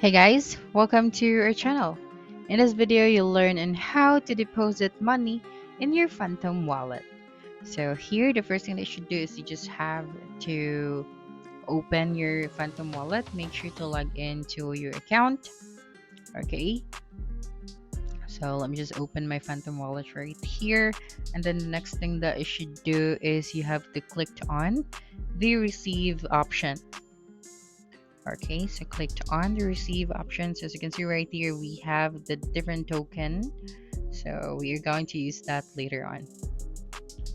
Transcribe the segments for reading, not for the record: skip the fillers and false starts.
Hey guys, welcome to our channel. In this video, you'll learn on how to deposit money in your Phantom wallet. So here, the first thing that you should do is you just have to open your Phantom wallet. Make sure to log into your account. Okay, so let me just open my Phantom wallet right here. And then the next thing that you should do is you have to click on the receive option. Okay, so clicked on the receive options. As you can see right here, we have the different token. So we are going to use that later on.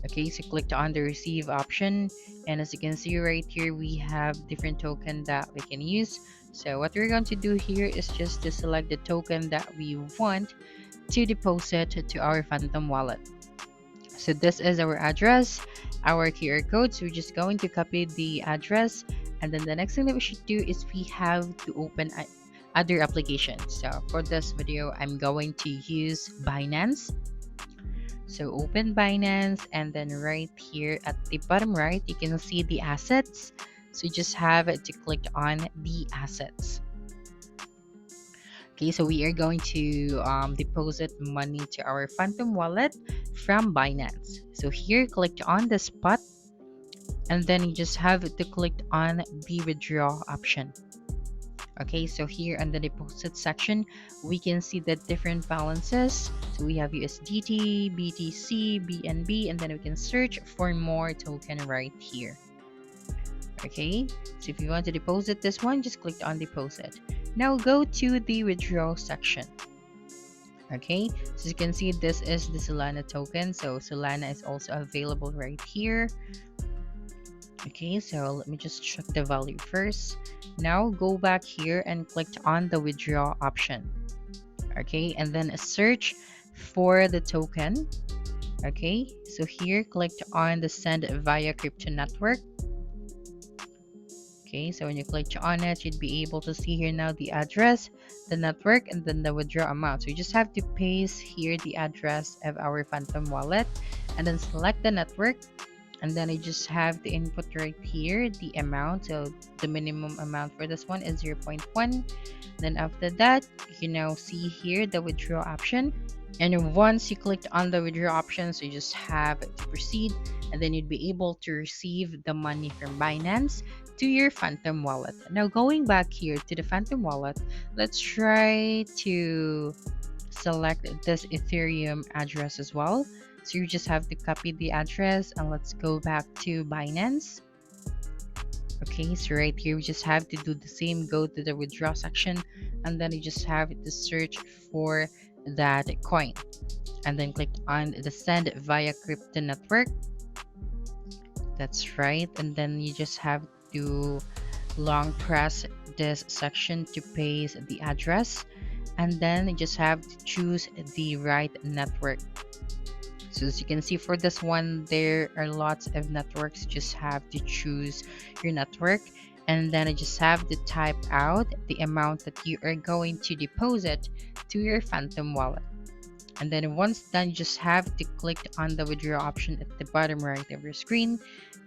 Okay, so clicked on the receive option. And as you can see right here, we have different token that we can use. So what we're going to do here is just to select the token that we want to deposit to our Phantom wallet. So this is our address, our QR code. So we're just going to copy the address, and then the next thing that we should do is we have to open other applications. So for this video, I'm going to use Binance. So open Binance, and then right here at the bottom right, you can see the assets. So you just have to click on the assets. Okay, so we are going to deposit money to our Phantom wallet from Binance. So here, click on the spot, and then you just have to click on the withdraw option. Okay, so here on the deposit section, we can see the different balances. So we have USDT, BTC, BNB, and then we can search for more token right here. Okay, so if you want to deposit this one, just click on deposit. Now go to the withdraw section. Okay, so you can see this is the Solana token. So Solana is also available right here. Okay, so let me just check the value first. Now go back here and click on the withdraw option. Okay, and then search for the token. Okay, so here click on the send via crypto network. Okay, so when you click on it, you'd be able to see here now the address, the network, and then the withdraw amount. So you just have to paste here the address of our Phantom wallet, and then select the network, and then you just have to input right here the amount. So the minimum amount for this one is 0.1. Then after that, you now see here the withdraw option, and once you clicked on the withdraw option, so you just have to proceed, and then you'd be able to receive the money from Binance to your Phantom wallet. Now going back here to the Phantom wallet, let's try to select this Ethereum address as well. So you just have to copy the address, and let's go back to Binance. Okay, so right here we just have to do the same. Go to the withdraw section, and then you just have to search for that coin, and then click on the send via crypto network. That's right, and then you just have to long press this section to paste the address, and then you just have to choose the right network. So as you can see for this one, there are lots of networks. You just have to choose your network, and then you just have to type out the amount that you are going to deposit to your Phantom wallet. And then once done, you just have to click on the withdraw option at the bottom right of your screen,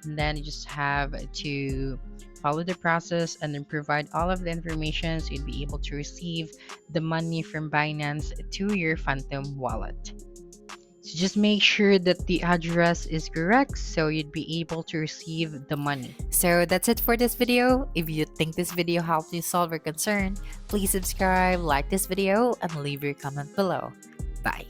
and then you just have to follow the process and then provide all of the information so you'd be able to receive the money from Binance to your Phantom wallet. So just make sure that the address is correct so you'd be able to receive the money. So that's it for this video. If you think this video helped you solve your concern, please subscribe, like this video, and leave your comment below. Bye.